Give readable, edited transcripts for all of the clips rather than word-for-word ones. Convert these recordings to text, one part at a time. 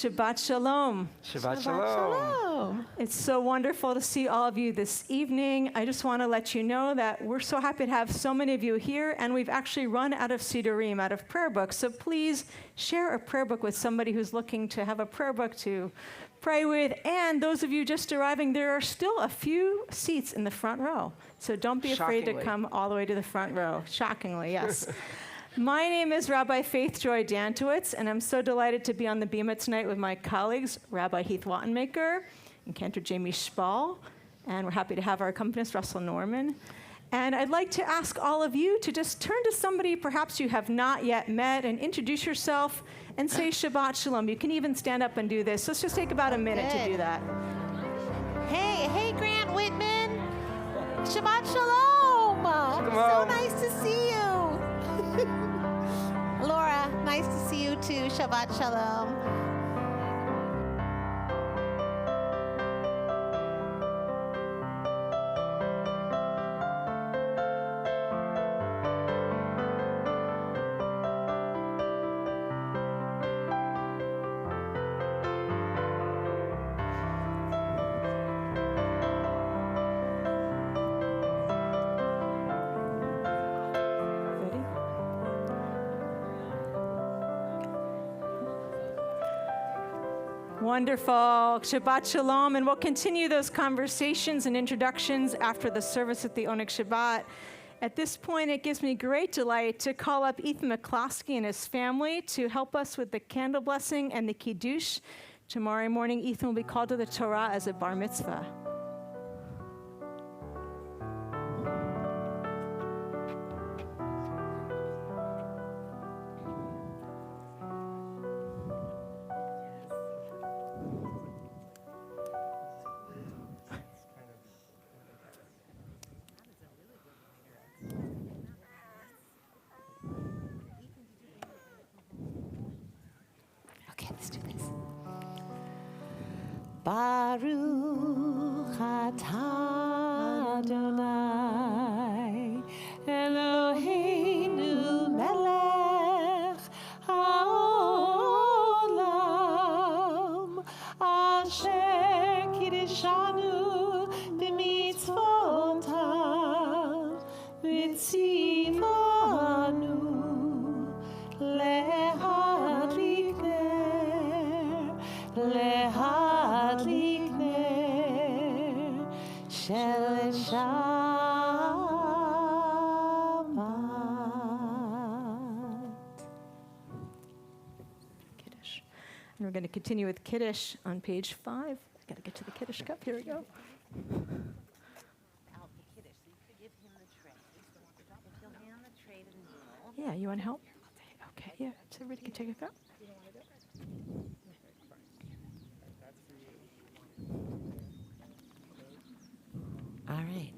Shabbat Shalom. Shabbat Shalom. It's so wonderful to see all of you this evening. I just want to let you know that we're so happy to have so many of you here, and we've actually run out of Sidurim, out of prayer books. So please share a prayer book with somebody who's looking to have a prayer book to pray with. And those of you just arriving, there are still a few seats in the front row. So don't be afraid to come all the way to the front row. Shockingly, yes. My name is Rabbi Faith Joy Dantowitz, and I'm so delighted to be on the Bima tonight with my colleagues, Rabbi Heath Wattenmaker and Cantor Jamie Spall, and we're happy to have our accompanist, Russell Norman. And I'd like to ask all of you to just turn to somebody perhaps you have not yet met and introduce yourself and say Shabbat Shalom. You can even stand up and do this. Let's just take about a minute to do that. Hey, Grant Whitman. Shabbat Shalom. So nice to see you. Laura, nice to see you too. Shabbat Shalom. Wonderful. Shabbat Shalom. And we'll continue those conversations and introductions after the service at the Oneg Shabbat. At this point, it gives me great delight to call up Ethan McCloskey and his family to help us with the candle blessing and the Kiddush. Tomorrow morning, Ethan will be called to the Torah as a bar mitzvah. Let's do this. Baruch atah Adonai Eloheinu melech haolam asher kiddushanu b'mitzvotav v'tzivanu להדליק נר של שבת. Kiddush. And we're going to continue with Kiddush on page 5. I've got to get to the Kiddush cup. Here we go. Yeah, you want help? Okay, yeah, so everybody can take a cup. All right.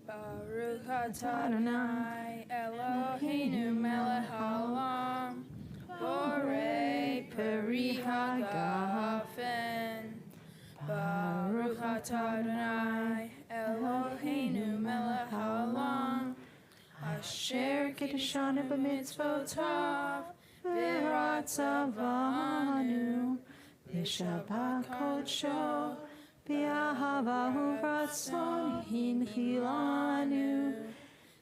Baruch atah Adonai Eloheinu melech haolam borei peri hagafen. Baruch atah Adonai Eloheinu melech haolam asher kiddushanu b'mitzvotav v'ratzavanu b'shabbat kodsho b'ahavah ahava uvratzon hinchilanu,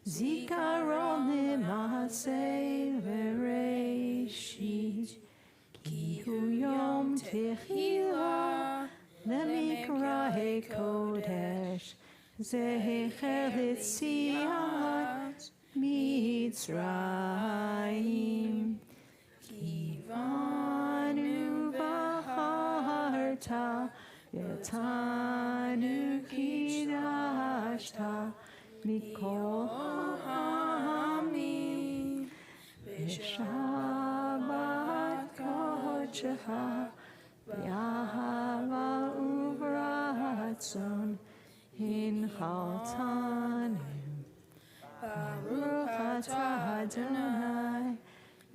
zikaron lema'aseh v'reishit, ki hu yom tehila lemikra kodesh, zecher litziat Mitzrayim. Kivanu v'harta, yatanu kidashta, mikol ha'amim, v'shabbat kodecha, v'ahava uvratzon, hinchaltanu. Baruch atah Adonai,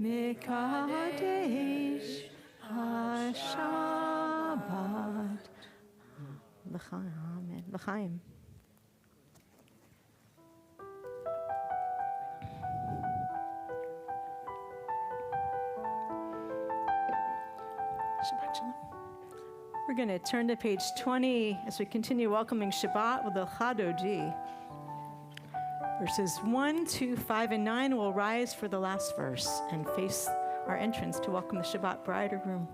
Mekadesh HaShabbat. L'chaim. L'chaim. Shabbat shalom. We're going to turn to page 20 as we continue welcoming Shabbat with the Chadodi. Verses 1, 2, 5, and 9 will rise for the last verse and face our entrance to welcome the Shabbat bridegroom.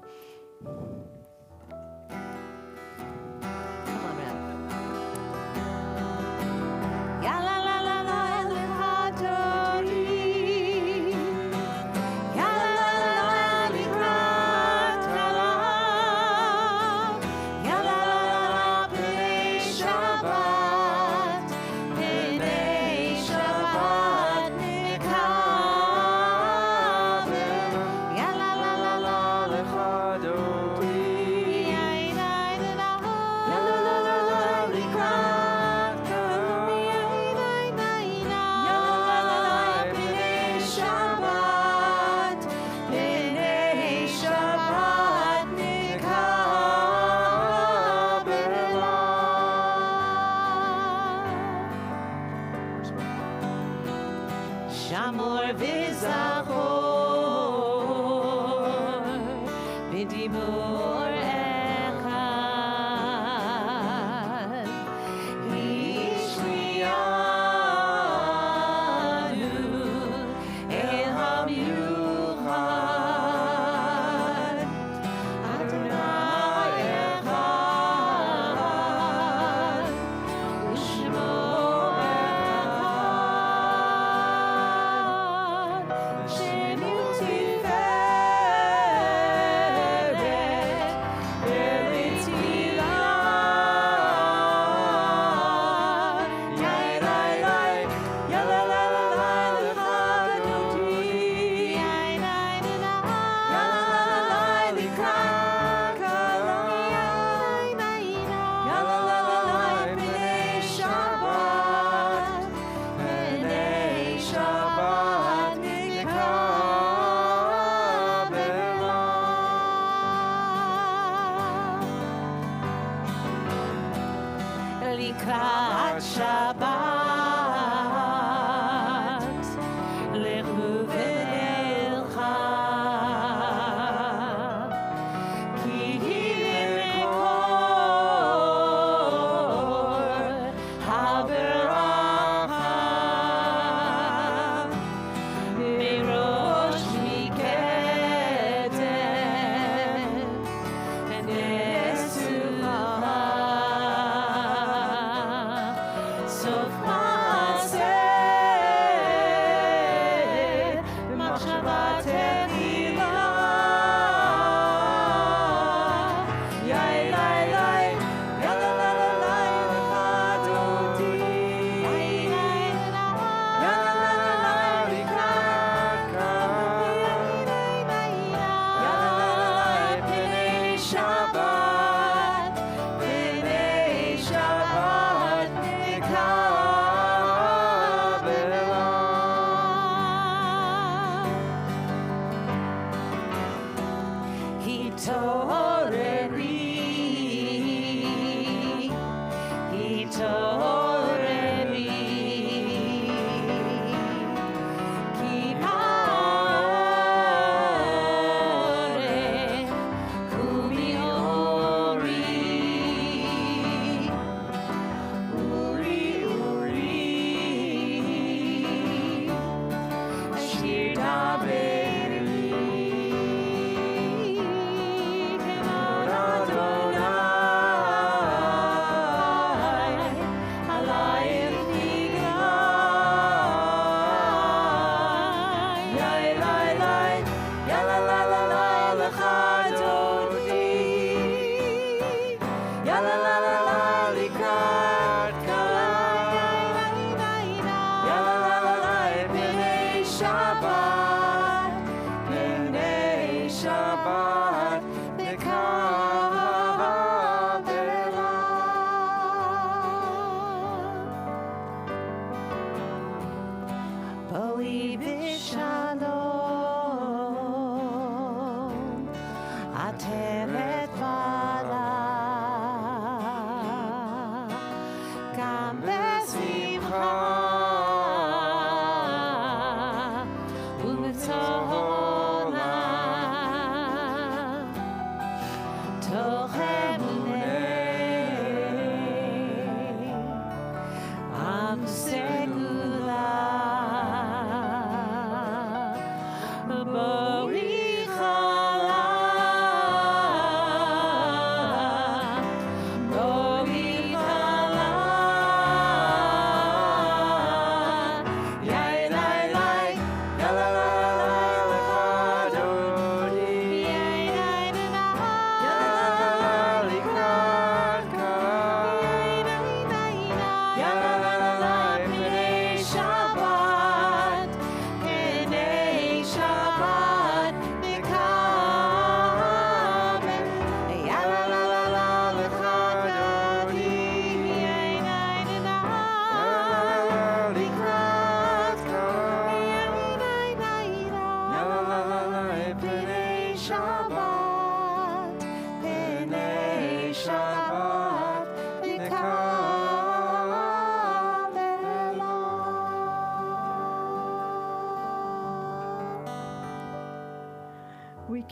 Come on, man. Ya la la la la el Hadori. Ya la la la likrat halav. Ya la la la b'nei Shabbat. B'nei Shabbat nekaber. Ya la la la la l'chadodi. Ya la la la la likrat halav. Ya la la la b'nei Shabbat. B'nei Shabbat nekaber la. Shamor v'zachor b'dibur echad, Hishliyanu el hamyuchad, Adonai echad, U'shmo echad, Shemu tiferet, Be'ritzilah, Ya la la la l'chadodi, Ya la la la likrat halav, Ya la la la b'nei Shabbat, B'nei Shabbat nekaber la. Likrat Shabbat, lechu v'nelcha, ki mekor haberacha, mirosh miketen, v'nesucha, sof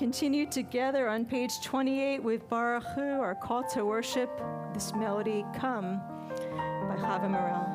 continue together on page 28 with Baruch Hu, our call to worship, this melody, Come, by Chava Morel.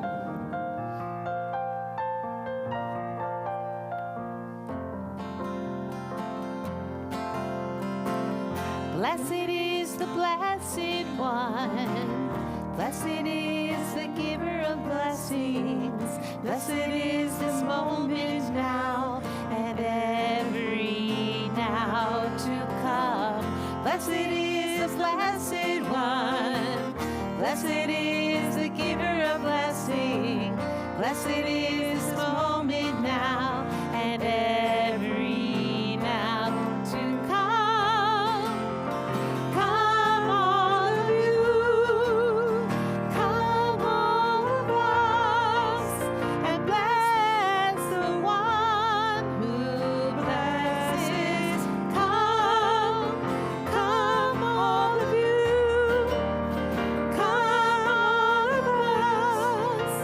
Blessed is the blessed one. Blessed is the giver of blessings. Blessed is this moment now and every now to come. Blessed is the blessed one. Blessed is the giver of blessing. Blessed is this moment now and every now to come. Come all of you, come all of us, and bless the one who blesses. Come all of you, come all of us,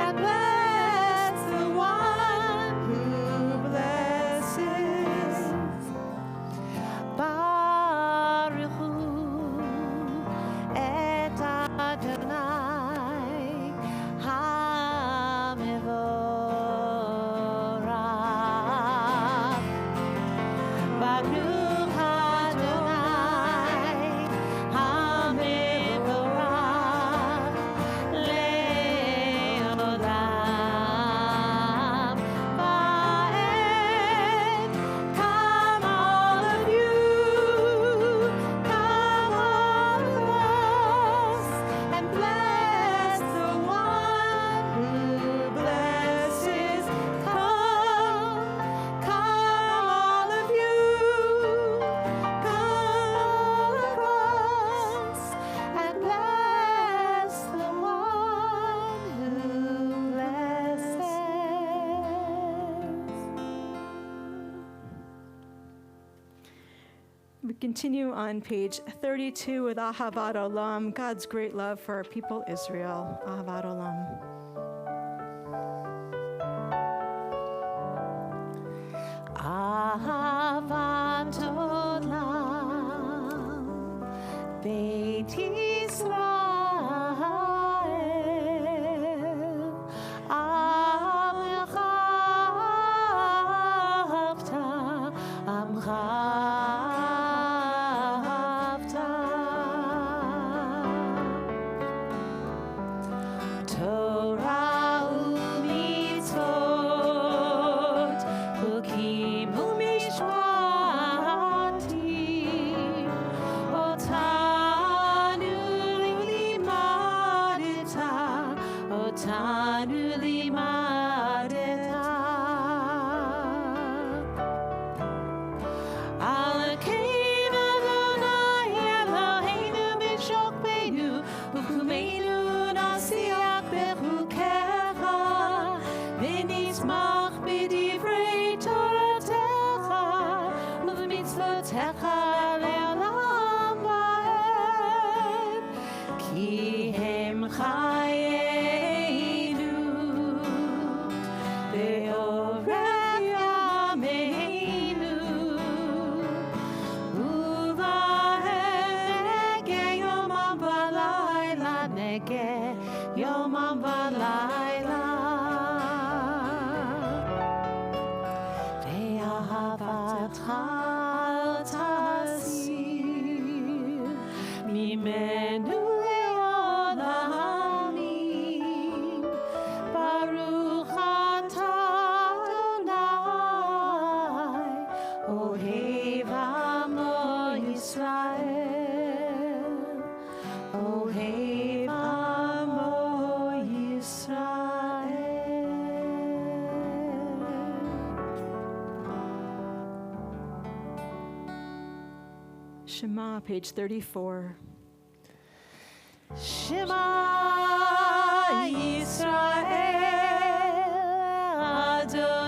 and bless the one who blesses. Baruch Hu et Adonai HaMevorach. Baruch Adonai HaMevorach le'olam va'ed. Come all of you, come all of us, and bless the one who blesses. Come all of you, come all of us, and bless the one who blesses. We continue on page 32 with Ahavat Olam, God's great love for our people Israel. Ahavat Olam. Ahavat Olam, Beit Yisrael, Amcha Avta, Amcha Avta. Torah u'mitzvot, chukim u'mishpatim, otanu limadeta, otanu limadeta. Alakein Adonai Eloheinu b'shokbeinu, u'kumeinu nasiach bechukecha, v'nismach b'divrei Toratecha, u'b'mitzvotecha le'olam va'ed, ki hem chayenu, be'orech yameinu, uvahem nege yomam v'layla, nege yomam v'layla. Ve'ahavatcha tasir mimenu le'olamim. Baruch atah Adonai, ohev amo Yisrael, ohev amo Yisrael. Shema, page 34. Shema Yisrael,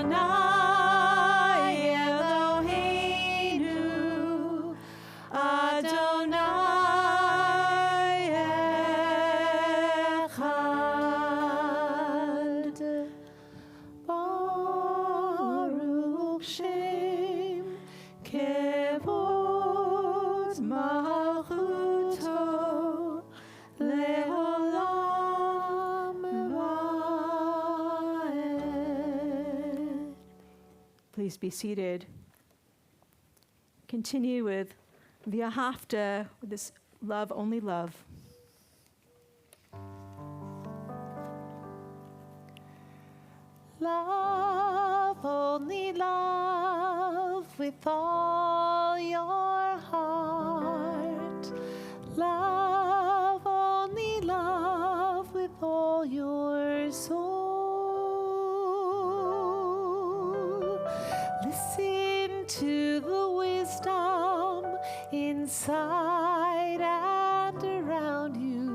Adonai Eloheinu, Adonai Echad. Baruch Shem Kevod Please be seated. Continue with V'ahavta, with this love, only love. Love, only love with all your heart. Love, only love with all your soul. Listen to the wisdom inside and around you.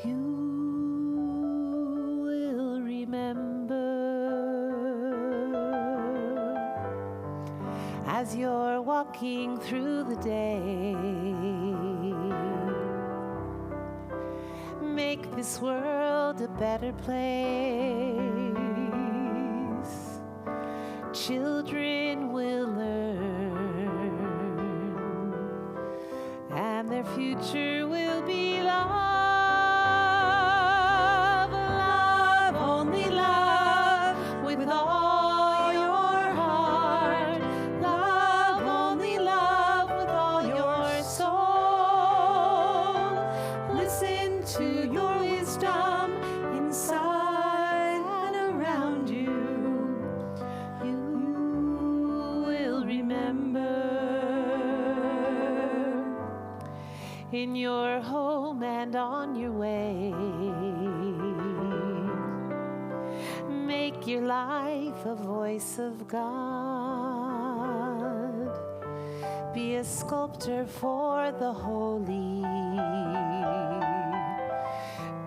You will remember as you're walking through the day. Make this world a better place. Children will learn, and their future will be love. Love, only love with all your heart. Love, only love with all your soul. Listen to your wisdom inside and around you. You will remember in your home and on your way. Make your life a voice of God. Be a sculptor for the holy.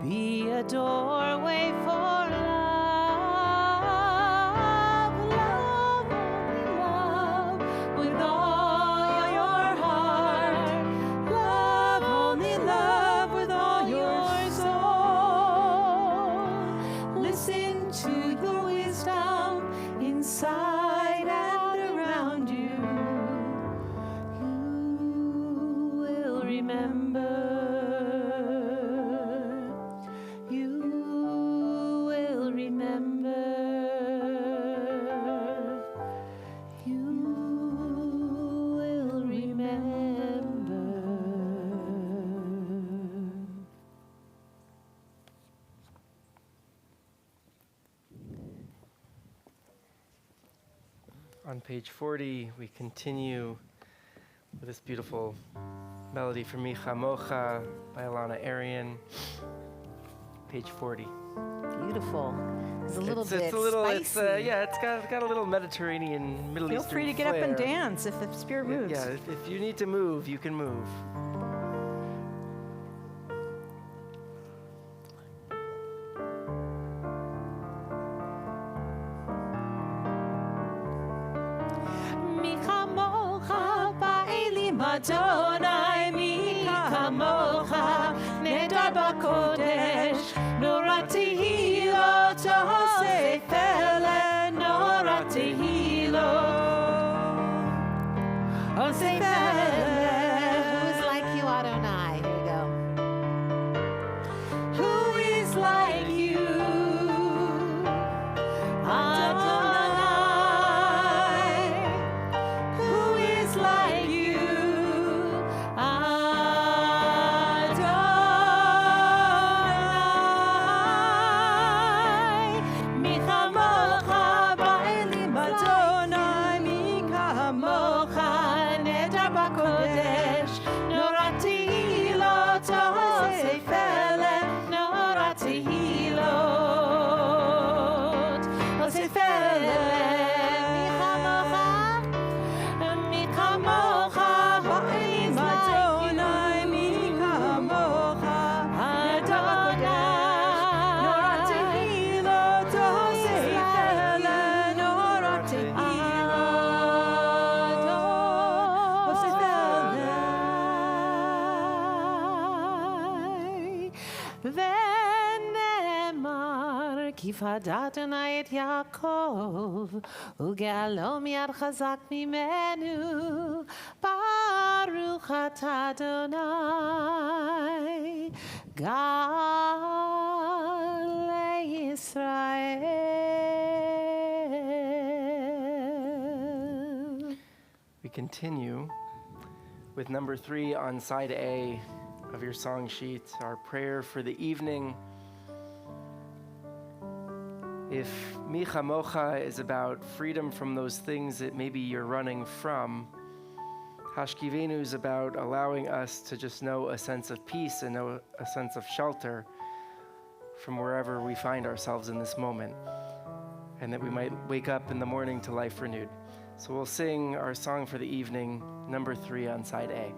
Be a doorway for love. Love, only love with all your heart. Love, only love with all your soul. Listen to your wisdom inside and around you. You will remember. You will remember. You will remember. On page 40, we continue with this beautiful melody for Mi Chamocha by Alana Arian. Page 40. Beautiful. It's a little bit It's a little, spicy. it's got a little Mediterranean, Middle Feel Eastern free to get up and flair. dance if the spirit moves. Yeah, if you need to move, you can move. Mi chamocha ba'elim Adonai, mi chamocha nedar b'kodesh, norati hilo tosef ele, norati hilo tosef ele. Who's like you, Adonai? Here we go. Who is like you, Adonai? Who is like you, Adonai? Mi chamocha ba'elim Adonai, mi chamocha nedar b'kodesh, norati hilo tosef ele, norati hilo tosef ele. Mi chamocha ba'elim Adonai, mi chamocha Adonai, norati hilo tosef ele, norati hilo tosef ele. ונאמר כי פדה אדוני את יעקב וגאלו מיד חזק ממנו. ברוך אתה אדוני גאל לישראל. we continue with number 3 on side A of your song sheet, our prayer for the evening. If Mi Chamocha is about freedom from those things that maybe you're running from, Hashkivenu is about allowing us to just know a sense of peace and know a sense of shelter from wherever we find ourselves in this moment, and that we might wake up in the morning to life renewed. So we'll sing our song for the evening, number 3 on side A.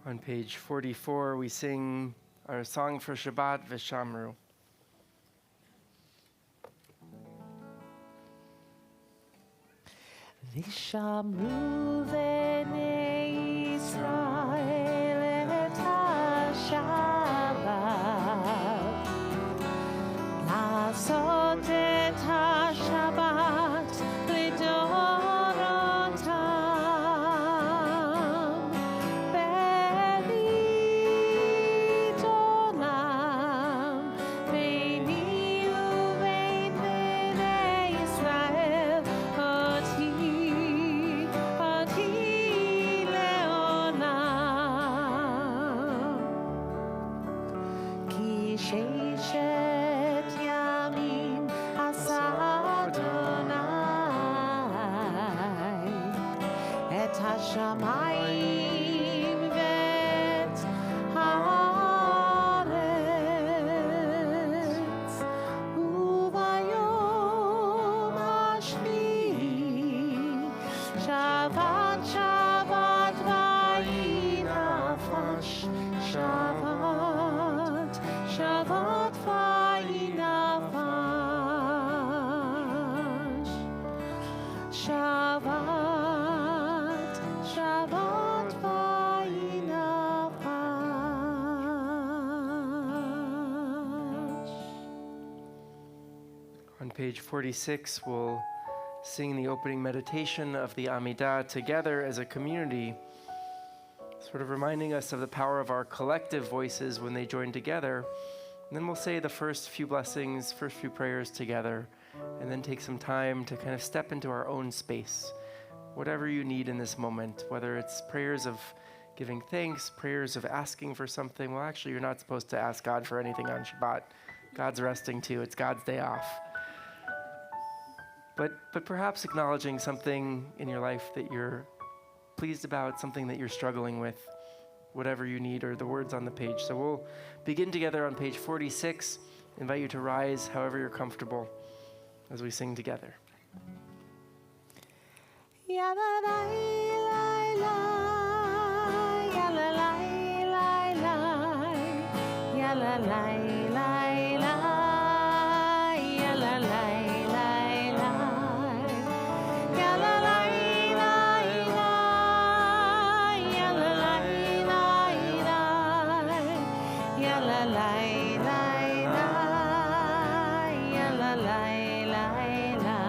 On page 44, we sing our song for Shabbat, V'shamru. V'shamru v'nei Yisrael et ha-Shabbat, לעשות את השבת לדורותם, ברית עולם ביני ובין בני ישראל, אותי לעולם. כי ששת ימים עשה אדוני את השמיים ואת הארץ, וביום השביעי שבת שבת ויהי נפש, שבת שבת ויהי נפש, שבת שבת ויהי נפש. On page 46, we'll sing the opening meditation of the Amidah together as a community, sort of reminding us of the power of our collective voices when they join together. And then we'll say the first few blessings, first few prayers together, and then take some time to kind of step into our own space. Whatever you need in this moment, whether it's prayers of giving thanks, prayers of asking for something. Well, actually, you're not supposed to ask God for anything on Shabbat. God's resting too. It's God's day off. But perhaps acknowledging something in your life that you're pleased about, something that you're struggling with, whatever you need, or the words on the page. So we'll begin together on page 46. Invite you to rise however you're comfortable as we sing together. Ya la la la la, ya la la la la, ya la la la la, ya la la la la, ya la la la la, ya la la la la, ya la la la la, ya la la la la.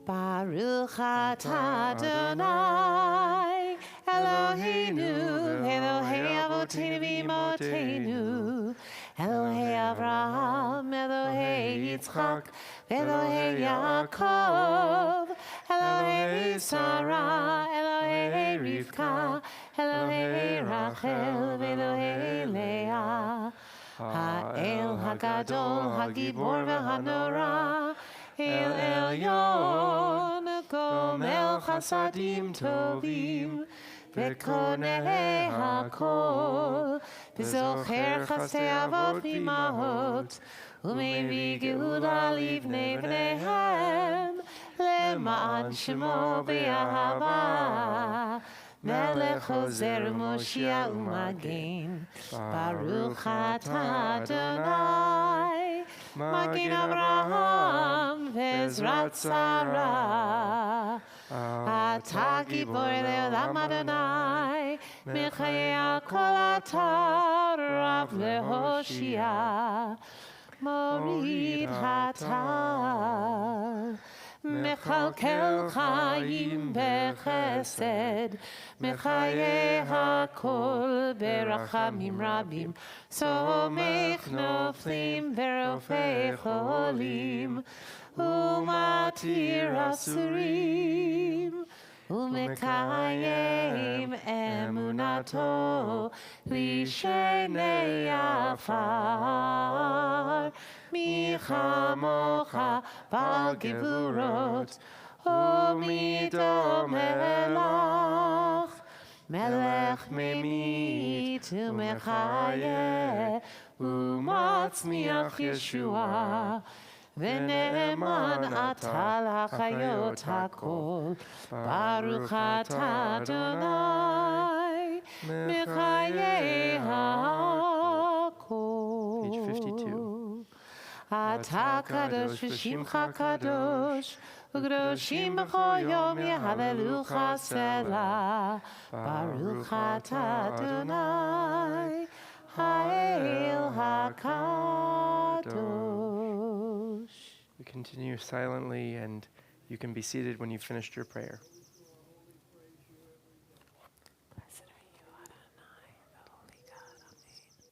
Baruch atah Adonai Eloheinu Elohei Avoteinu v'Imotenu Elohei Avraham Elohei Yitzchak Elohei Yaakov Elohei Sarah Elohei Rivka Elohei Rachel Elohei Leah Ha'el Hagadol Hagibor v'Hanora El Elyon, Gomel Chasadim Tovim, Vekoneh HaKol, V'zocher Chasei Avot V'imahot, U'mevi Geula Livnei Bneihem, Le'ma'an Shemo B'Yahava, Melech Hozer U'Moshiach U'Magen, Baruch atah Adonai, Magen Avraham Vezrat Sarah Atah Gibor Le'olam Adonai Mechayei Kol Atah Rav Lehoshia Morid Hatah Mechalkel Chaim Bechesed Mechayei HaKol Berachamim Rabim Somech Noflim Verofei Cholim Umatir Asurim Umekayim Emunato Lishenei Afar Michamocha Bal Gevurot Umido Melach Melech Memit Umechayeh Umatzmiach Yeshua V'ne'eman atah l'chayot hakol Baruch atah Adonai Mechayei hakol Page 52. Atah kadosh v'shimcha kadosh U'kdoshim b'chol yom yehallelucha selah Baruch atah Adonai Ha'el HaKadosh. We continue silently, and you can be seated when you've finished your prayer. Blessed are you, Adonai, the Holy God. Amen.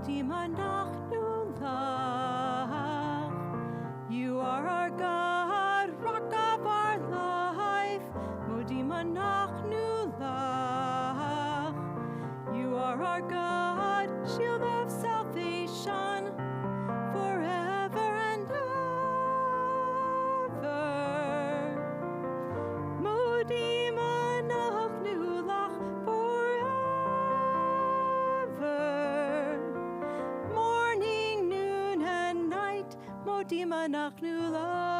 Modim anachnu lach. You are our God, rock of our life. Modim anachnu lach. You are our God, shield of salvation, forever and ever. Modim anachnu lach, forever. Morning, noon, and night, modim anachnu lach.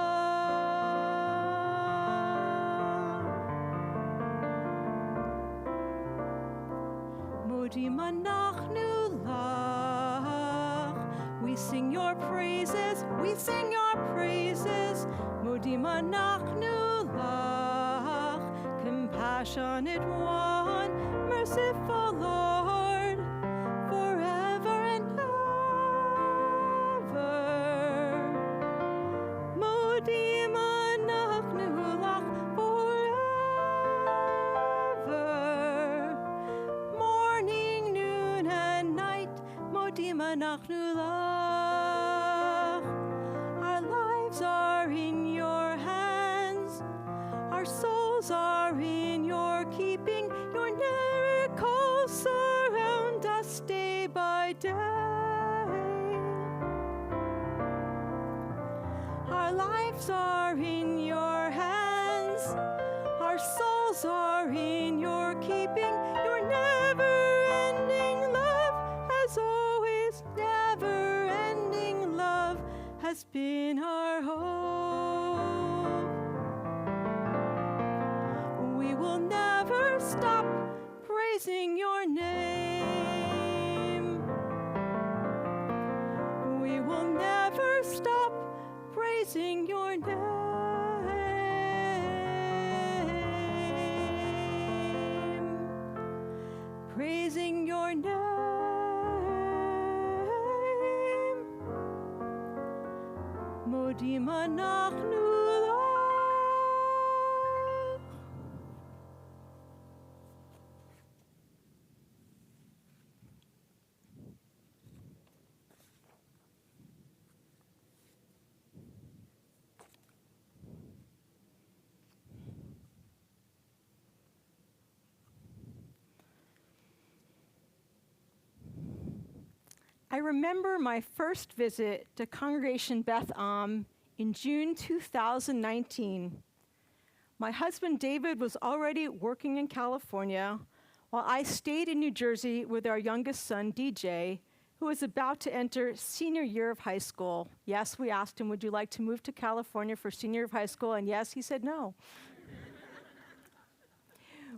Modim anachnu lach. We sing your praises, we sing your praises. Modim anachnu lach. Compassionate one, merciful Lord, forever and ever. Modim anachnu lach, forever. Morning, noon, and night, modim anachnu lach. Our lives are in your hands, our souls are in your keeping. Your miracles surround us day by day. Our lives are in your hands, our souls are in your keeping. Your never-ending love has always, never-ending love has been our hope. We will never stop praising your name. We will never stop praising your name. Praising your name. Modim anachnu lach. I remember my first visit to Congregation Beth Am in June 2019. My husband David was already working in California, while I stayed in New Jersey with our youngest son, DJ, who was about to enter senior year of high school. Yes, we asked him, would you like to move to California for senior year of high school? And yes, he said no.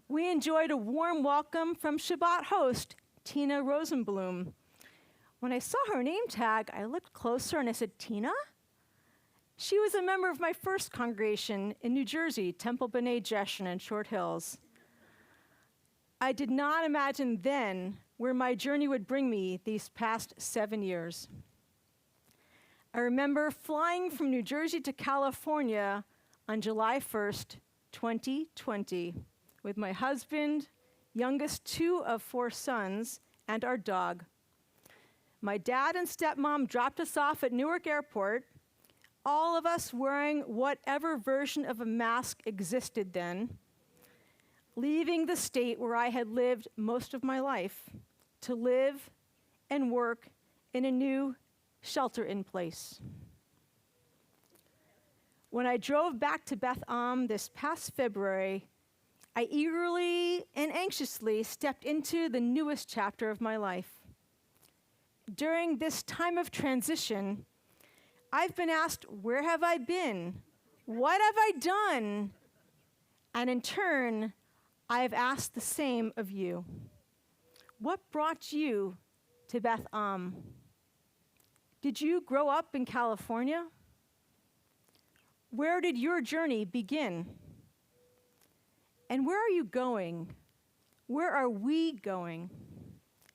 We enjoyed a warm welcome from Shabbat host, Tina Rosenblum. When I saw her name tag, I looked closer and I said, Tina? She was a member of my first congregation in New Jersey, Temple B'nai Jeshurun in Short Hills. I did not imagine then where my journey would bring me these past 7 years. I remember flying from New Jersey to California on July 1st, 2020, with my husband, youngest 2 of 4 sons, and our dog. My dad and stepmom dropped us off at Newark Airport, all of us wearing whatever version of a mask existed then, leaving the state where I had lived most of my life to live and work in a new shelter-in place. When I drove back to Beth Am this past February, I eagerly and anxiously stepped into the newest chapter of my life. During this time of transition, I've been asked, where have I been? What have I done? And in turn, I have asked the same of you. What brought you to Beth Am? Did you grow up in California? Where did your journey begin? And where are you going? Where are we going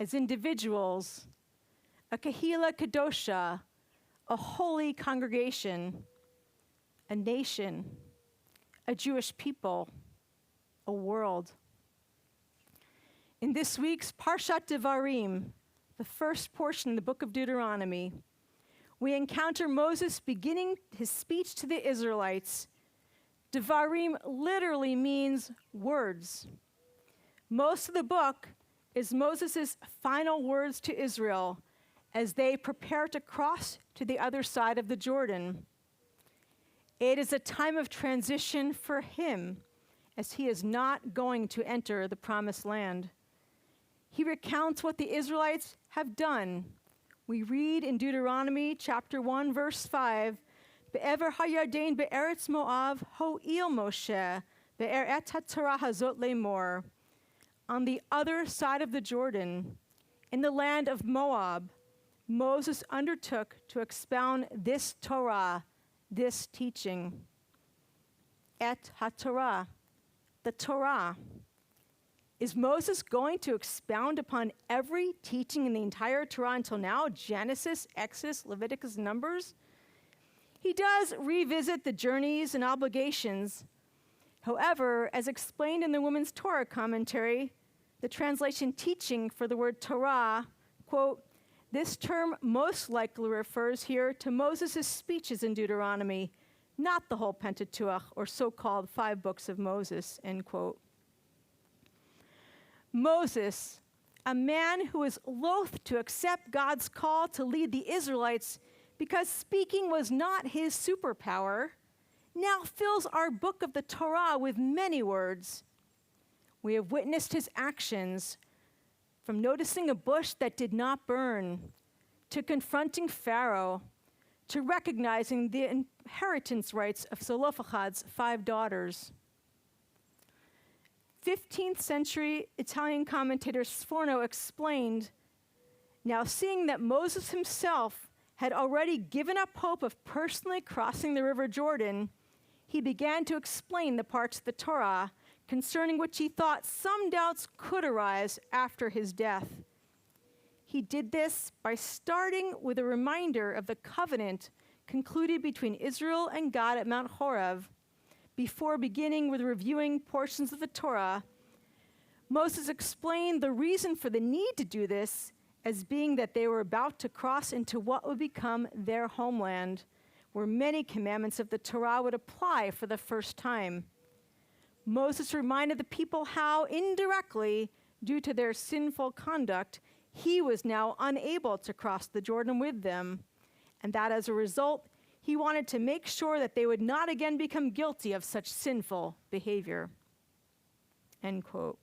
as individuals, a Kahila Kadosha, a holy congregation, a nation, a Jewish people, a world? In this week's Parshat Devarim, the first portion in the book of Deuteronomy, we encounter Moses beginning his speech to the Israelites. Devarim literally means words. Most of the book is Moses' final words to Israel as they prepare to cross to the other side of the Jordan. It is a time of transition for him, as he is not going to enter the promised land. He recounts what the Israelites have done. We read in Deuteronomy chapter 1, verse 5, Be'ever hayarden be'eretz Moav ho'il Moshe be'eret ha'torah hazot lemor. On the other side of the Jordan, in the land of Moab, Moses undertook to expound this Torah, this teaching. Et ha'torah, the Torah. Is Moses going to expound upon every teaching in the entire Torah until now? Genesis, Exodus, Leviticus, Numbers? He does revisit the journeys and obligations. However, as explained in the Women's Torah commentary, the translation teaching for the word Torah, quote, this term most likely refers here to Moses' speeches in Deuteronomy, not the whole Pentateuch, or so-called 5 books of Moses, end quote. Moses, a man who is loath to accept God's call to lead the Israelites because speaking was not his superpower, now fills our book of the Torah with many words. We have witnessed his actions, from noticing a bush that did not burn, to confronting Pharaoh, to recognizing the inheritance rights of Zelophehad's 5 daughters. 15th century Italian commentator Sforno explained, now seeing that Moses himself had already given up hope of personally crossing the river Jordan, he began to explain the parts of the Torah concerning which he thought some doubts could arise after his death. He did this by starting with a reminder of the covenant concluded between Israel and God at Mount Horeb. Before beginning with reviewing portions of the Torah, Moses explained the reason for the need to do this as being that they were about to cross into what would become their homeland, where many commandments of the Torah would apply for the first time. Moses reminded the people how, indirectly, due to their sinful conduct, he was now unable to cross the Jordan with them, and that as a result, he wanted to make sure that they would not again become guilty of such sinful behavior. End quote.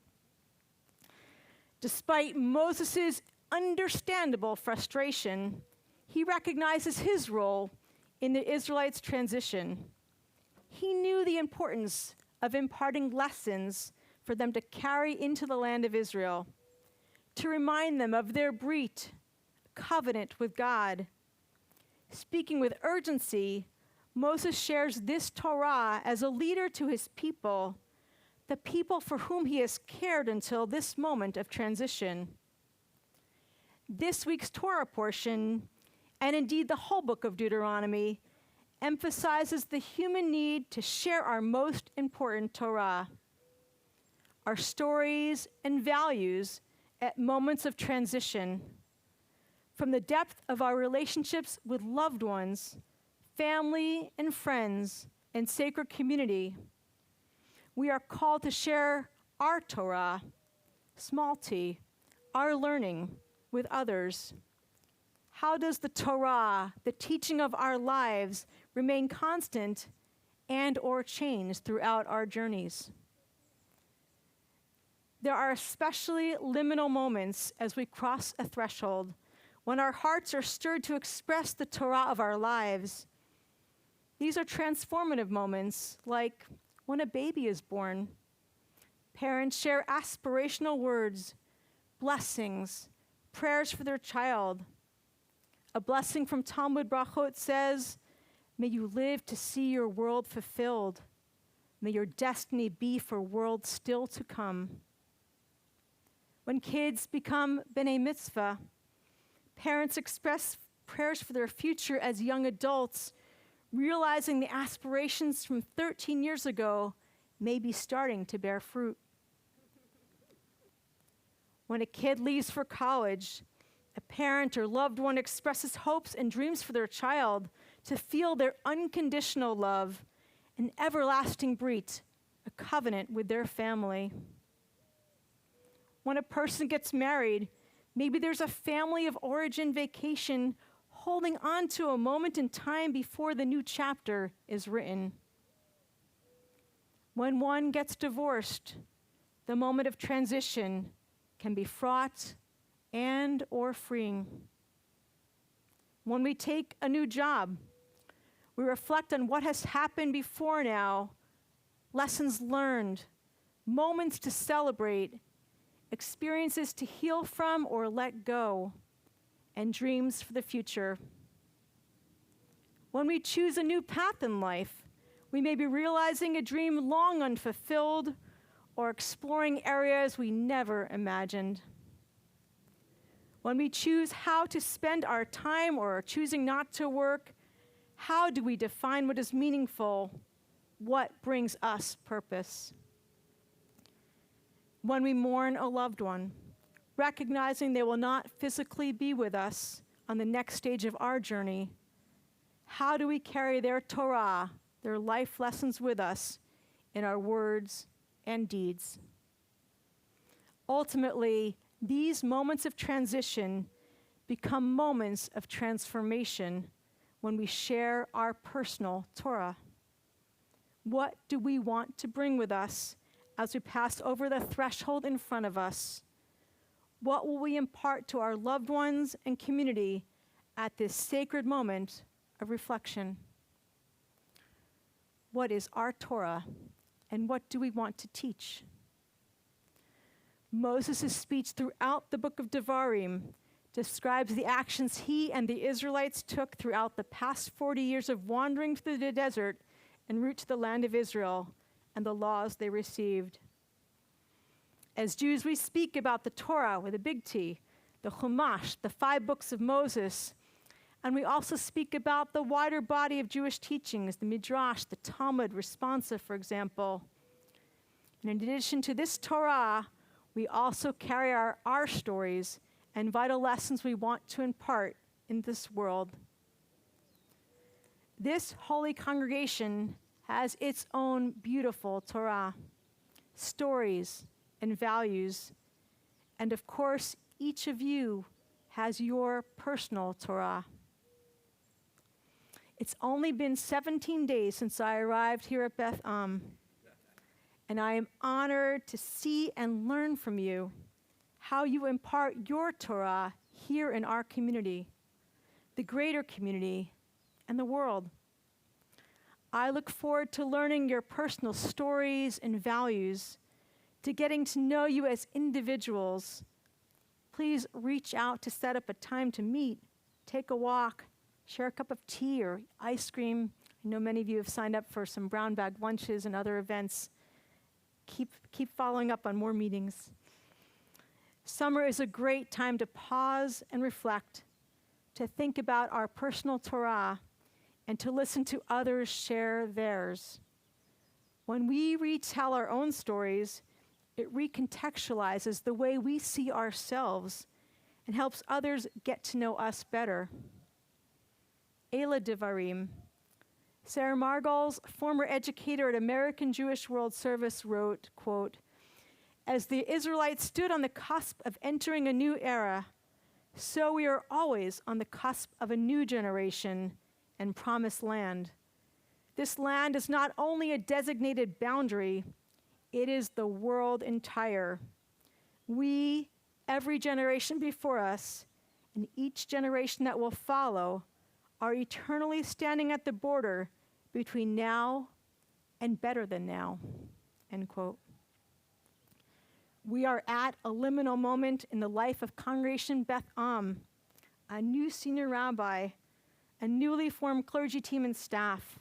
Despite Moses' understandable frustration, he recognizes his role in the Israelites' transition. He knew the importance of imparting lessons for them to carry into the land of Israel, to remind them of their brit, covenant with God. Speaking with urgency, Moses shares this Torah as a leader to his people, the people for whom he has cared until this moment of transition. This week's Torah portion, and indeed the whole book of Deuteronomy, emphasizes the human need to share our most important Torah, our stories and values at moments of transition, from the depth of our relationships with loved ones, family and friends, and sacred community. We are called to share our Torah, small t, our learning, with others. How does the Torah, the teaching of our lives, remain constant and or change throughout our journeys? There are especially liminal moments as we cross a threshold, when our hearts are stirred to express the Torah of our lives. These are transformative moments, like when a baby is born. Parents share aspirational words, blessings, prayers for their child. A blessing from Talmud Brachot says, may you live to see your world fulfilled. May your destiny be for worlds still to come. When kids become B'nai Mitzvah, parents express prayers for their future as young adults, realizing the aspirations from 13 years ago may be starting to bear fruit. When a kid leaves for college, A parent or loved one expresses hopes and dreams for their child to feel their unconditional love, an everlasting brit, a covenant with their family. When a person gets married, maybe there's a family of origin vacation holding on to a moment in time before the new chapter is written. When one gets divorced, the moment of transition can be fraught and or freeing. When we take a new job, we reflect on what has happened before now, lessons learned, moments to celebrate, experiences to heal from or let go, and dreams for the future. When we choose a new path in life, we may be realizing a dream long unfulfilled or exploring areas we never imagined. When we choose how to spend our time or are choosing not to work, how do we define what is meaningful? What brings us purpose? When we mourn a loved one, recognizing they will not physically be with us on the next stage of our journey, how do we carry their Torah, their life lessons with us in our words and deeds? Ultimately, these moments of transition become moments of transformation when we share our personal Torah. What do we want to bring with us as we pass over the threshold in front of us? What will we impart to our loved ones and community at this sacred moment of reflection? What is our Torah, and what do we want to teach? Moses' speech throughout the book of Devarim describes the actions he and the Israelites took throughout the past 40 years of wandering through the desert en route to the land of Israel and the laws they received. As Jews, we speak about the Torah with a big T, the Chumash, the 5 books of Moses, and we also speak about the wider body of Jewish teachings, the Midrash, the Talmud, responsive, for example. And in addition to this Torah, we also carry our stories and vital lessons we want to impart in this world. This holy congregation has its own beautiful Torah, stories, and values. And of course, each of you has your personal Torah. It's only been 17 days since I arrived here at Beth Am, and I am honored to see and learn from you how you impart your Torah here in our community, the greater community, and the world. I look forward to learning your personal stories and values, to getting to know you as individuals. Please reach out to set up a time to meet, take a walk, share a cup of tea or ice cream. I know many of you have signed up for some brown bag lunches and other events. Keep following up on more meetings. Summer is a great time to pause and reflect, to think about our personal Torah, and to listen to others share theirs. When we retell our own stories, it recontextualizes the way we see ourselves and helps others get to know us better. Ela Devarim. Sarah Margles, former educator at American Jewish World Service, wrote, quote, "As the Israelites stood on the cusp of entering a new era, so we are always on the cusp of a new generation and promised land. This land is not only a designated boundary, it is the world entire. We, every generation before us, and each generation that will follow, are eternally standing at the border between now and better than now," end quote. We are at a liminal moment in the life of Congregation Beth Am, a new senior rabbi, a newly formed clergy team and staff.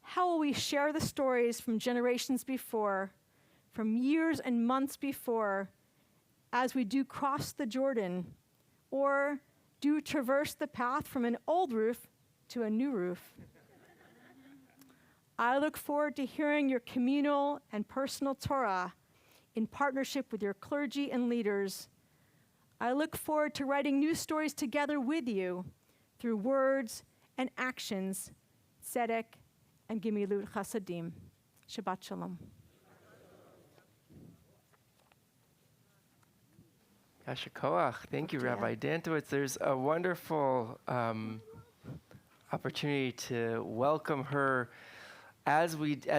How will we share the stories from generations before, from years and months before, as we do cross the Jordan, or do traverse the path from an old roof to a new roof? I look forward to hearing your communal and personal Torah in partnership with your clergy and leaders. I look forward to writing new stories together with you through words and actions, tzedek and gemilut chasadim. Shabbat shalom. Yasher koach. Thank you, Rabbi Dantowitz. There's a wonderful opportunity to welcome her, as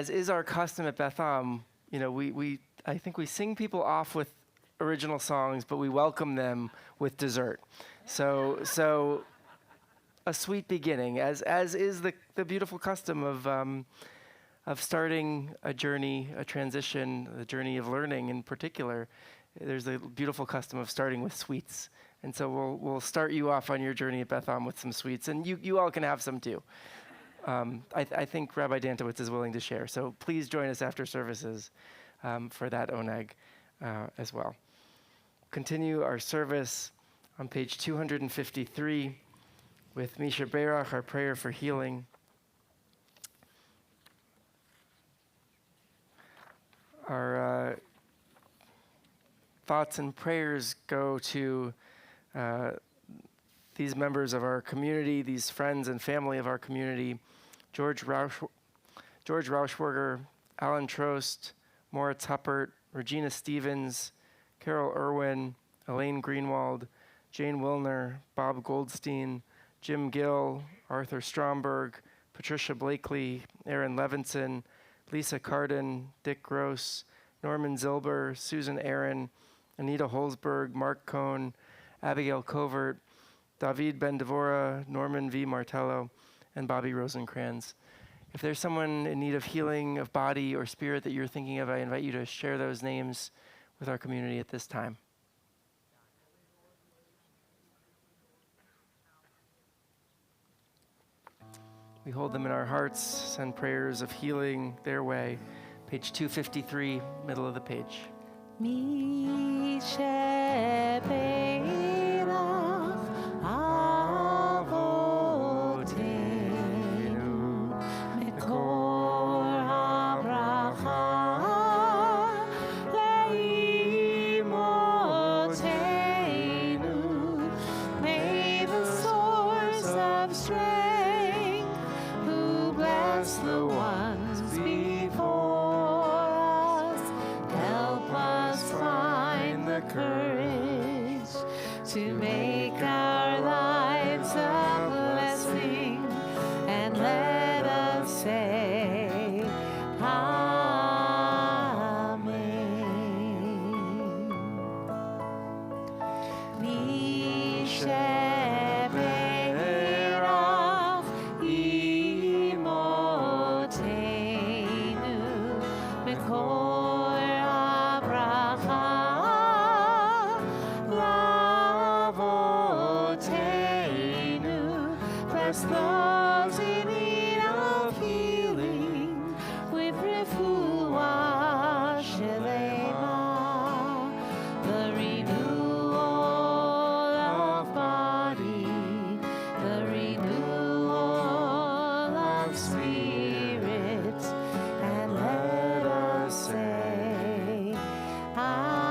is our custom at Beth Am. You know, I think we sing people off with original songs, but we welcome them with dessert. So a sweet beginning, as is the beautiful custom of starting a journey, a transition, the journey of learning in particular. There's a beautiful custom of starting with sweets. And so we'll start you off on your journey at Beth Am with some sweets, and you all can have some too. I think Rabbi Dantowitz is willing to share. So please join us after services for that oneg as well. Continue our service on page 253 with Misha Berach, our prayer for healing. Our thoughts and prayers go to these members of our community, these friends and family of our community: George Rauschberger, Alan Trost, Moritz Huppert, Regina Stevens, Carol Irwin, Elaine Greenwald, Jane Wilner, Bob Goldstein, Jim Gill, Arthur Stromberg, Patricia Blakely, Aaron Levinson, Lisa Carden, Dick Gross, Norman Zilber, Susan Aaron, Anita Holzberg, Mark Cohn, Abigail Covert, David Ben-Devora, Norman V. Martello, and Bobby Rosencrans. If there's someone in need of healing of body or spirit that you're thinking of, I invite you to share those names with our community at this time. We hold them in our hearts, send prayers of healing their way. Page 253, middle of the page. Mi shebeirach avotenu mekor habracha leimotenu. May the source of strength, who bless the ones before us, help us find the courage to make our lives a blessing, and let us say Amen. Mi shebeirach imotenu mekor habracha lavotenu. Bless those in need of healing with refuah shelema, the renewal of body, the renewal of spirit, and let us say Amen.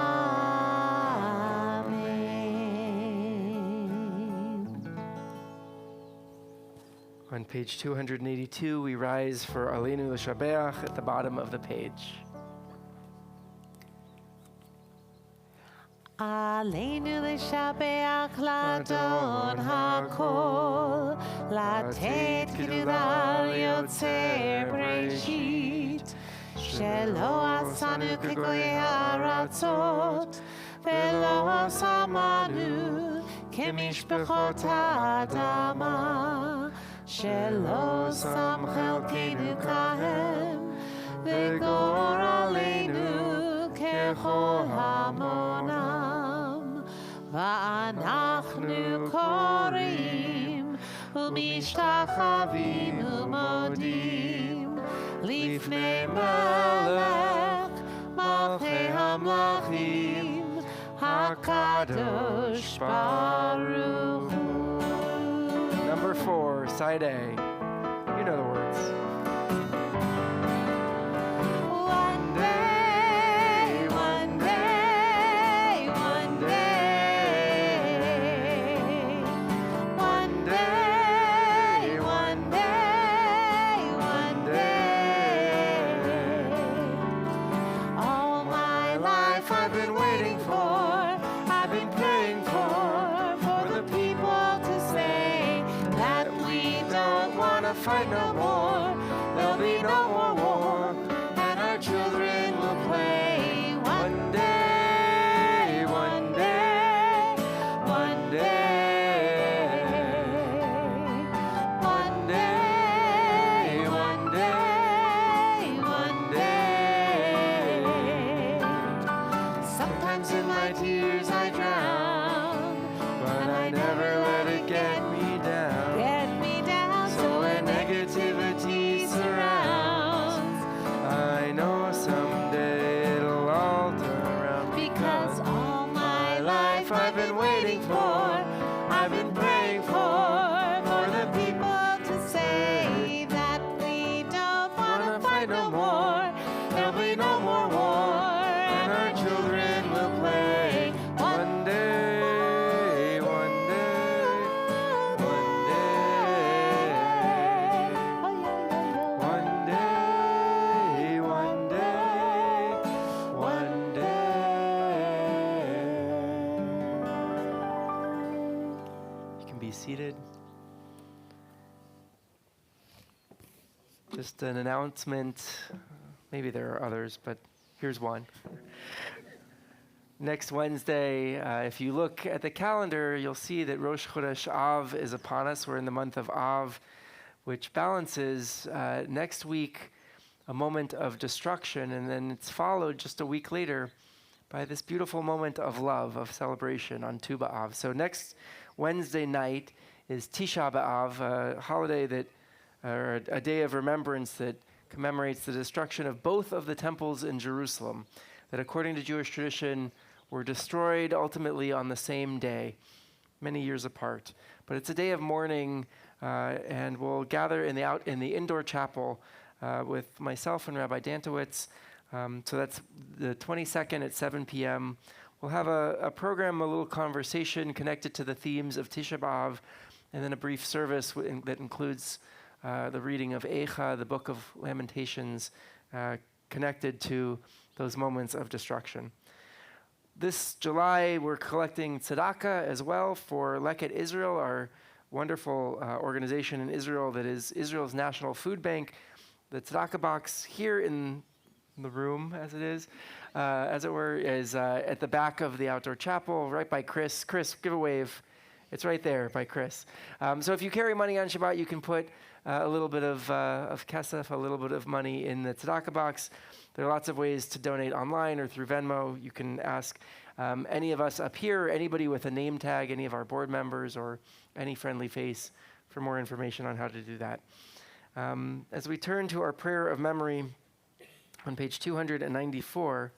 On page 282, we rise for Aleinu L'Shabeach at the bottom of the page. Aleinu l'shabeach l'adon hakol, latet k'dudah yotzer breshit, shelo asanu k'goyei ha'aratzot, velo samanu k'mishpachot ha'adama, shelo sam chelkeinu kahem, v'gor aleinu kechol hamonam. Va'anachnu korim u'mishtachavim u'modim lifnei melech malchei hamlachim hakadosh baruch hu. Number 4, side A. You know the words. One day, one day, one day, been waiting for, I've been praying for the people to say that we don't want to fight no more. There'll be no more war, and our children will play one day, one day, one day, one day, one day, one day. Sometimes in my tears I drown, but I never let it get me down. So when negativity surrounds, I know someday it'll all turn around. Because all my life I've been waiting for, I've been praying for the people to say that we don't want to fight no more. There'll be no more war, and our children will play one day, one day, one day, one day, one day, one day. You can be seated. Just an announcement. Maybe there are others, but here's one. Next Wednesday, if you look at the calendar, you'll see that Rosh Chodesh Av is upon us. We're in the month of Av, which balances next week a moment of destruction, and then it's followed just a week later by this beautiful moment of love, of celebration on Tu B'Av. So next Wednesday night is Tisha B'Av, a holiday that, or a day of remembrance that commemorates the destruction of both of the temples in Jerusalem, that according to Jewish tradition were destroyed ultimately on the same day, many years apart. But it's a day of mourning, and we'll gather in the indoor chapel with myself and Rabbi Dantowitz. So that's the 22nd at 7 p.m. We'll have a program, a little conversation connected to the themes of Tisha B'Av, and then a brief service that includes the reading of Eicha, the Book of Lamentations, connected to those moments of destruction. This July, we're collecting tzedakah as well for Leket Israel, our wonderful organization in Israel that is Israel's national food bank. The tzedakah box here in the room, as it is, as it were, is at the back of the outdoor chapel, right by Chris. Chris, give a wave. It's right there by Chris. So if you carry money on Shabbat, you can put a little bit of kesef, a little bit of money in the tzedakah box. There are lots of ways to donate online or through Venmo. You can ask any of us up here, anybody with a name tag, any of our board members, or any friendly face for more information on how to do that. As we turn to our prayer of memory on page 294,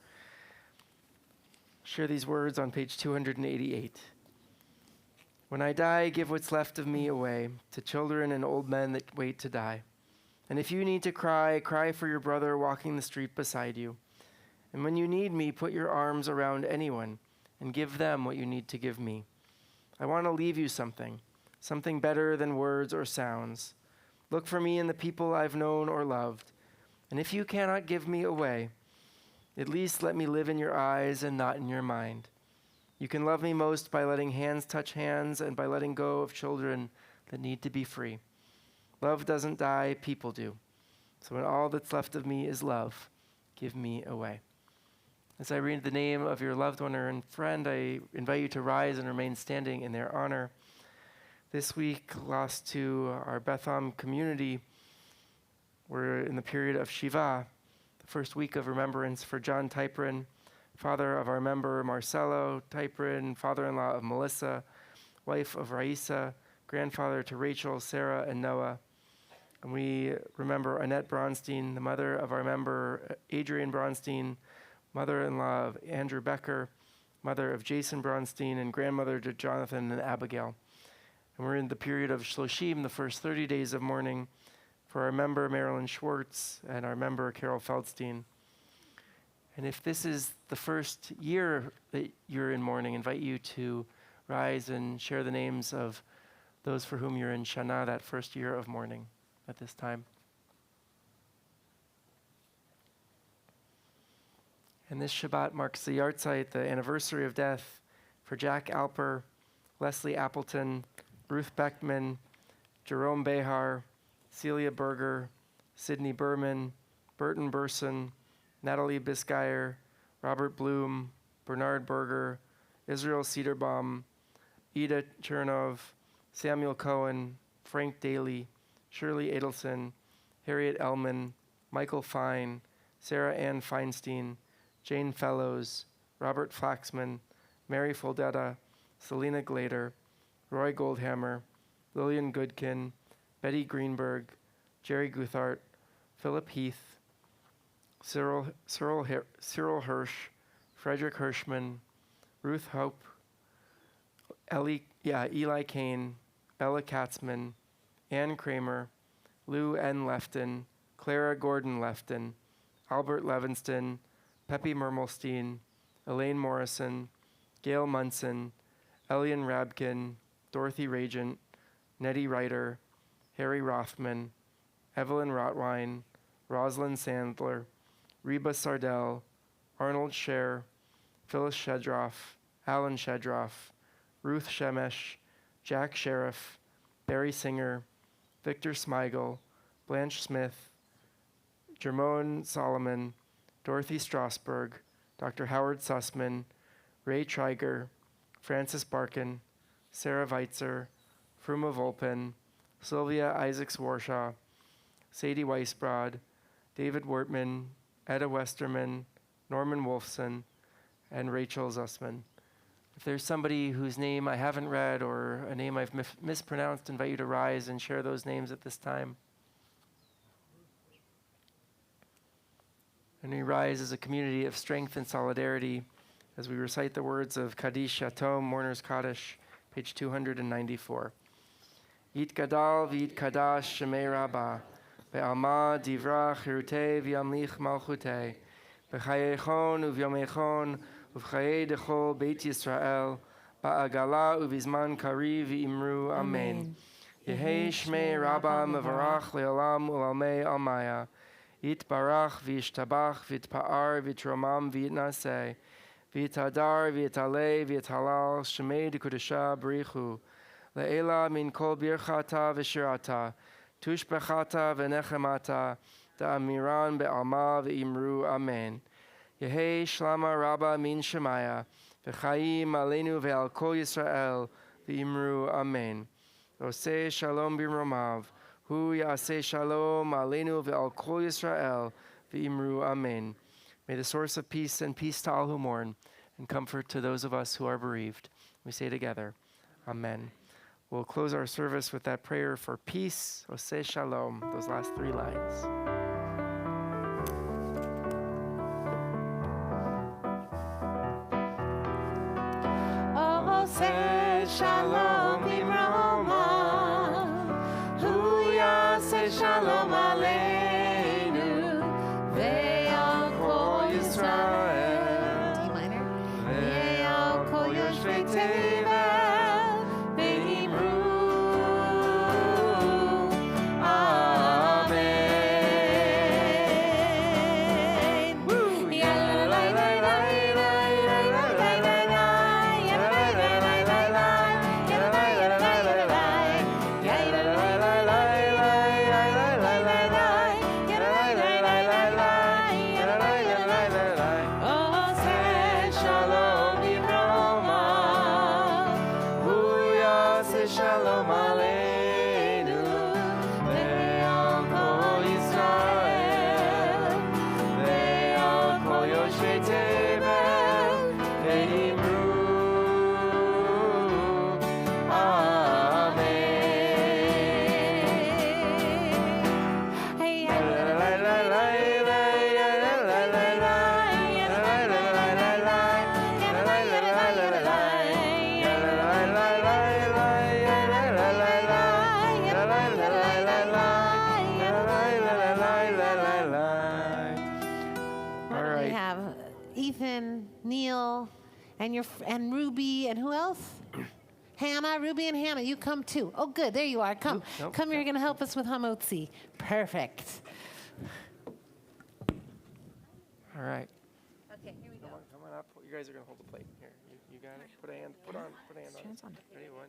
share these words on page 288. When I die, give what's left of me away to children and old men that wait to die. And if you need to cry, cry for your brother walking the street beside you. And when you need me, put your arms around anyone and give them what you need to give me. I want to leave you something better than words or sounds. Look for me in the people I've known or loved. And if you cannot give me away, at least let me live in your eyes and not in your mind. You can love me most by letting hands touch hands and by letting go of children that need to be free. Love doesn't die, people do. So when all that's left of me is love, give me away. As I read the name of your loved one or friend, I invite you to rise and remain standing in their honor. This week, lost to our Beth Am community, we're in the period of Shiva, the first week of remembrance for John Typrin, father of our member Marcelo Typrin, father-in-law of Melissa, wife of Raisa, grandfather to Rachel, Sarah, and Noah. And we remember Annette Bronstein, the mother of our member Adrian Bronstein, mother-in-law of Andrew Becker, mother of Jason Bronstein, and grandmother to Jonathan and Abigail. And we're in the period of Shloshim, the first 30 days of mourning, for our member Marilyn Schwartz and our member Carol Feldstein. And if this is the first year that you're in mourning, I invite you to rise and share the names of those for whom you're in Shana, that first year of mourning at this time. And this Shabbat marks the yahrzeit, the anniversary of death, for Jack Alper, Leslie Appleton, Ruth Beckman, Jerome Behar, Celia Berger, Sidney Berman, Burton Burson, Natalie Biscayr, Robert Bloom, Bernard Berger, Israel Cederbaum, Ida Chernov, Samuel Cohen, Frank Daly, Shirley Adelson, Harriet Ellman, Michael Fine, Sarah Ann Feinstein, Jane Fellows, Robert Flaxman, Mary Foldetta, Selena Glader, Roy Goldhammer, Lillian Goodkin, Betty Greenberg, Jerry Guthart, Philip Heath, Cyril Hirsch, Frederick Hirschman, Ruth Hope, Eli Kane, Bella Katzman, Ann Kramer, Lou N. Lefton, Clara Gordon Lefton, Albert Levinston, Peppy Mermelstein, Elaine Morrison, Gail Munson, Elian Rabkin, Dorothy Regent, Nettie Reiter, Harry Rothman, Evelyn Rotwein, Rosalind Sandler, Reba Sardell, Arnold Scher, Phyllis Shedroff, Alan Shedroff, Ruth Shemesh, Jack Sheriff, Barry Singer, Victor Smigel, Blanche Smith, Jermone Solomon, Dorothy Strasberg, Dr. Howard Sussman, Ray Triger, Francis Barkin, Sarah Weitzer, Fruma Volpin, Sylvia Isaacs-Warshaw, Sadie Weisbrod, David Wertman, Etta Westerman, Norman Wolfson, and Rachel Zussman. If there's somebody whose name I haven't read or a name I've mispronounced, invite you to rise and share those names at this time. And we rise as a community of strength and solidarity as we recite the words of Kaddish Yatom, Mourner's Kaddish, page 294. Yit Gadal v'yit Kadash Shemei Rabbah, Be'alma divrach hirutei v'yamlich malchutei, B'chayechon u'v'yomechon u'v'chayei dechol Beit Yisrael, Ba'agala u'vizman kari v'imru Amen. Yehei Shmei Rabbah mevarach le'olam u'lalmei almaya, Yitbarach v'yishtabach v'yitpa'ar v'yitromam v'yitnaseh, v'yitadar v'yitalei v'yithalal shemei d'kudesha b'richu, le'ela min kol birchata v'shirata, tushbechata v'nechemata, da'amiran be'alma v'imru amen. Yehei shlama rabba min shemaya, v'chaim aleinu ve'al kol Yisrael v'imru amen. Oseh shalom b'mromav, Hu yaseh shalom aleinu ve'al kol Yisrael v'imru amen. May the source of peace and peace to all who mourn, and comfort to those of us who are bereaved. We say together, Amen. We'll close our service with that prayer for peace, Oseh shalom, those last three lines. Oseh shalom b'mroma, Hu yaseh shalom aleinu ve'al kol Yisrael. D minor. Ve'al kol yoshvei tevel ve'imru amen. Shalom aleinu ve'al kol Yisrael, ve'al kol yoshvei tevel ve'imru amen. We have Ethan, Neil, and Ruby, and who else? Hannah, Ruby and Hannah, you come too. Oh, good, there you are. Come, come. You're going to help us with Hamotzi. Perfect. All right. Okay. You guys are going to hold the plate. Here, you got it? Put a hand on it. Ready? 1.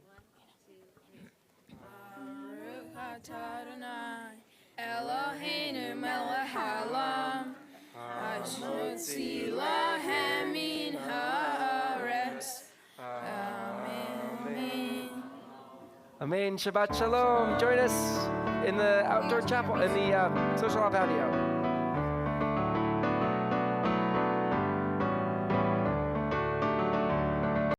Baruch atah Adonai, Eloheinu melech haolam, Hashmotzi lahem min haaretz. Amen. Amen. Shabbat shalom. Join us in the outdoor chapel, in the social hall patio.